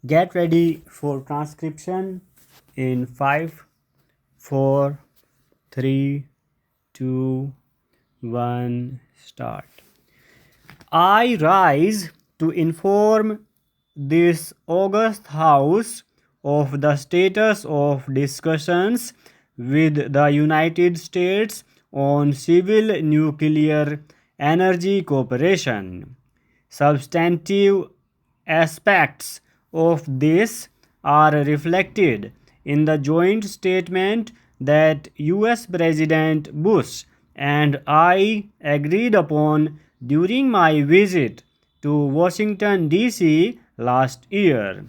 Get ready for transcription in 5, 4, 3, 2, 1, start. I rise to inform this august House of the status of discussions with the United States on civil nuclear energy cooperation. Substantive aspects of this are reflected in the joint statement that US President Bush and I agreed upon during my visit to Washington, D.C. last year.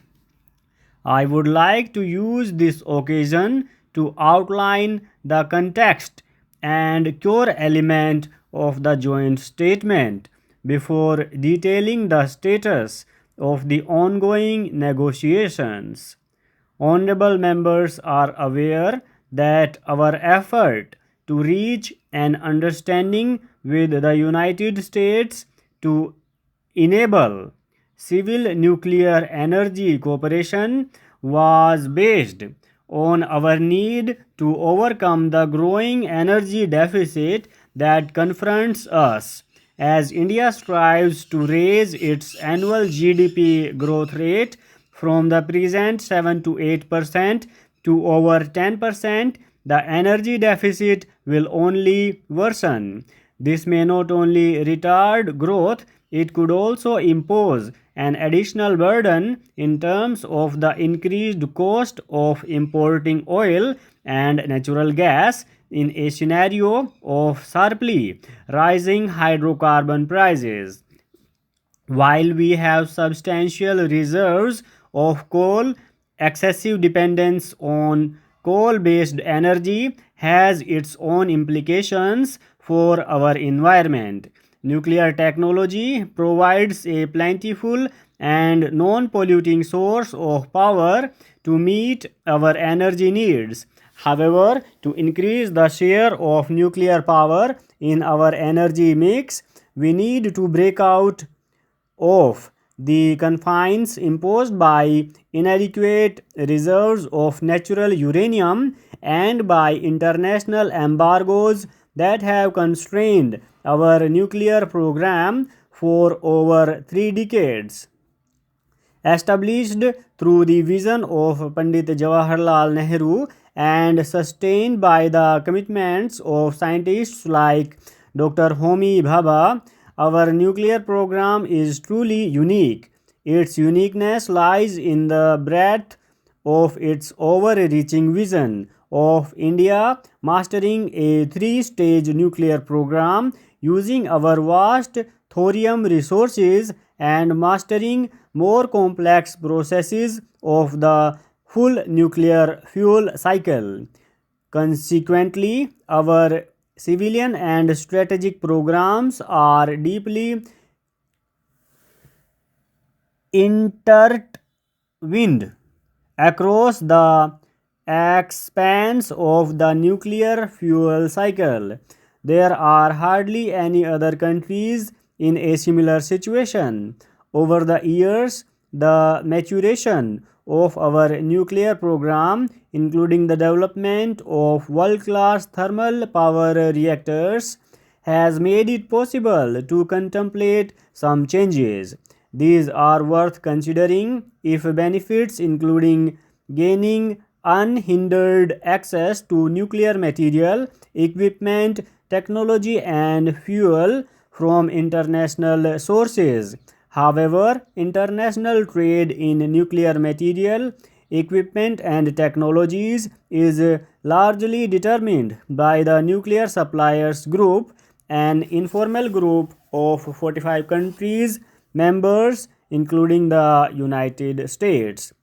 I would like to use this occasion to outline the context and core element of the joint statement before detailing the status of the ongoing negotiations. Honorable members are aware that our effort to reach an understanding with the United States to enable civil nuclear energy cooperation was based on our need to overcome the growing energy deficit that confronts us as India strives to raise its annual GDP growth rate from the present 7 to 8% to over 10%. The energy deficit will only worsen. This may not only retard growth, it could also impose an additional burden in terms of the increased cost of importing oil and natural gas in a scenario of sharply rising hydrocarbon prices. While we have substantial reserves of coal, excessive dependence on coal based energy has its own implications for our environment. Nuclear technology provides a plentiful and non polluting source of power to meet our energy needs. However, to increase the share of nuclear power in our energy mix, we need to break out of the confines imposed by inadequate reserves of natural uranium and by international embargoes that have constrained our nuclear program for over 3 decades. Established through the vision of Pandit Jawaharlal Nehru and sustained by the commitments of scientists like Dr. Homi Bhabha, our nuclear program is truly unique. Its uniqueness lies in the breadth of its overreaching vision of India mastering a 3 stage nuclear program using our vast thorium resources and mastering more complex processes of the full nuclear fuel cycle. Consequently, our civilian and strategic programs are deeply intertwined across the expanse of the nuclear fuel cycle. There are hardly any other countries in a similar situation. Over the years, the maturation of our nuclear program, including the development of world class thermal power reactors, has made it possible to contemplate some changes. These are worth considering if benefits including gaining unhindered access to nuclear material, equipment, technology, and fuel from international sources. However, international trade in nuclear material, equipment, and technologies is largely determined by the Nuclear Suppliers Group, an informal group of 45 countries members, including the United States.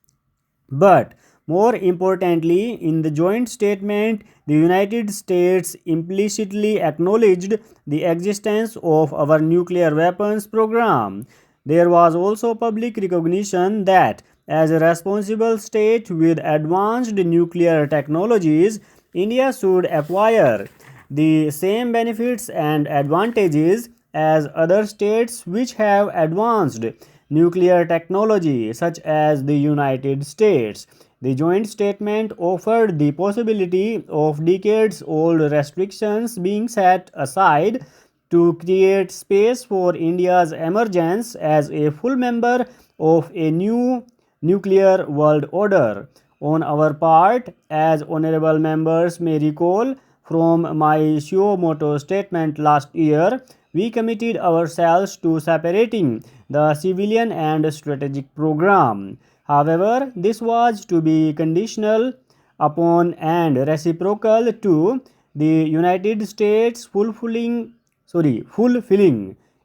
But more importantly, in the joint statement, the United States implicitly acknowledged the existence of our nuclear weapons program. There was also public recognition that, as a responsible state with advanced nuclear technologies, India should acquire the same benefits and advantages as other states which have advanced nuclear technology, such as the United States. The joint statement offered the possibility of decades old restrictions being set aside to create space for India's emergence as a full member of a new nuclear world order. On our part, as honorable members may recall from my Shio statement last year, we committed ourselves to separating the civilian and strategic program. However, this was to be conditional upon and reciprocal to the United States fulfilling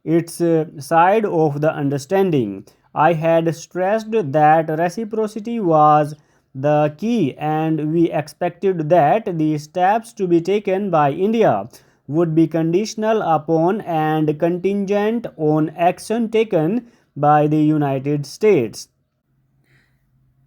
its side of the understanding. I had stressed that reciprocity was the key, and we expected that the steps to be taken by India would be conditional upon and contingent on action taken by the United States.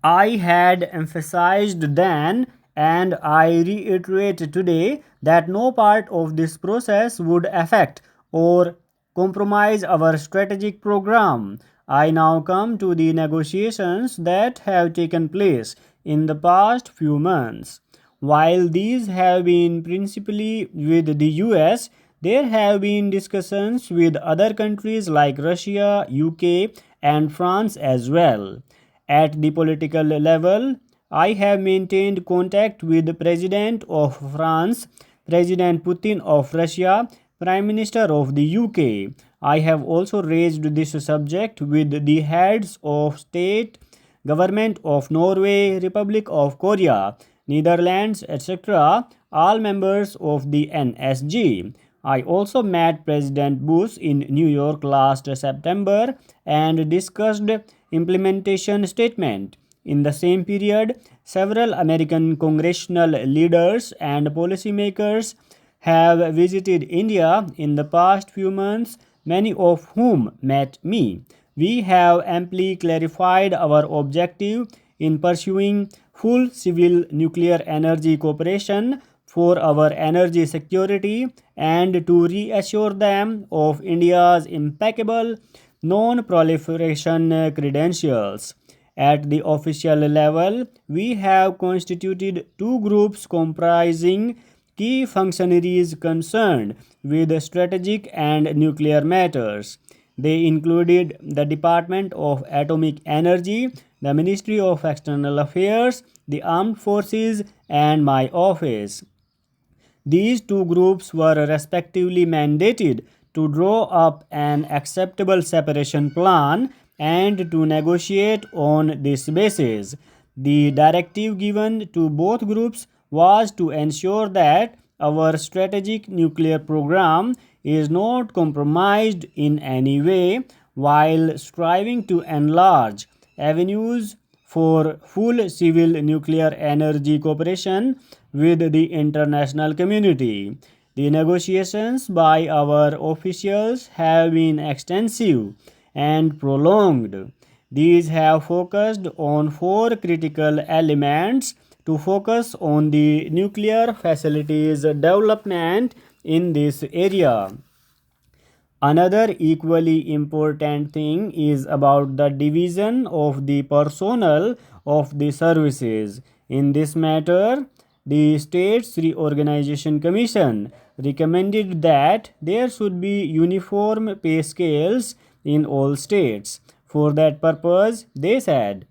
I had emphasized then, and I reiterate today, that no part of this process would affect or compromise our strategic program. I now come to the negotiations that have taken place in the past few months. While these have been principally with the US, there have been discussions with other countries like Russia, UK, and France as well. At the political level, I have maintained contact with the President of France, President Putin of Russia, Prime Minister of the UK. I have also raised this subject with the heads of state, government of Norway, Republic of Korea, Netherlands, etc., all members of the NSG. I also met President Bush in New York last September and discussed implementation statement. In the same period, several American congressional leaders and policymakers have visited India in the past few months, many of whom met me. We have amply clarified our objective in pursuing full civil nuclear energy cooperation for our energy security and to reassure them of India's impeccable non-proliferation credentials. At the official level, we have constituted two groups comprising key functionaries concerned with strategic and nuclear matters. They included the Department of Atomic Energy, the Ministry of External Affairs, the Armed Forces, and my office. These two groups were respectively mandated to draw up an acceptable separation plan and to negotiate on this basis. The directive given to both groups was to ensure that our strategic nuclear program is not compromised in any way while striving to enlarge avenues for full civil nuclear energy cooperation with the international community. The negotiations by our officials have been extensive and prolonged. These have focused on four critical elements to focus on the nuclear facilities development in this area. Another equally important thing is about the division of the personnel of the services. In this matter, the States Reorganization Commission recommended that there should be uniform pay scales in all states. For that purpose, they said,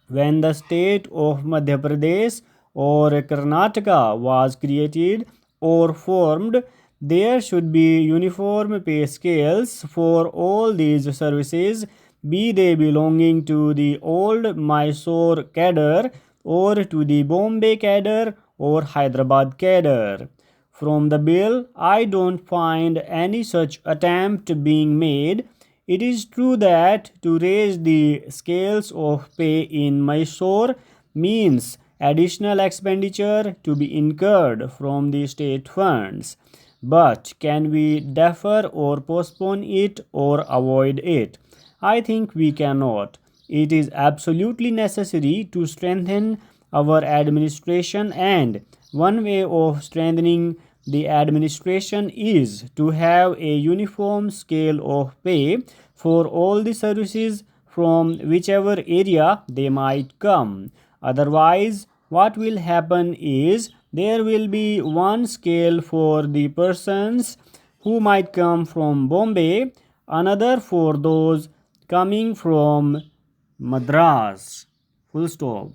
when the state of Madhya Pradesh or Karnataka was created or formed, there should be uniform pay scales for all these services, be they belonging to the old Mysore cadre or to the Bombay cadre or Hyderabad cadre. From the bill, I don't find any such attempt being made. It is true that to raise the scales of pay in Mysore means additional expenditure to be incurred from the state funds. But can we defer or postpone it or avoid it? I think we cannot. It is absolutely necessary to strengthen our administration, and one way of strengthening the administration is to have a uniform scale of pay for all the services from whichever area they might come. Otherwise, what will happen is there will be one scale for the persons who might come from Bombay, another for those coming from Madras. Full stop.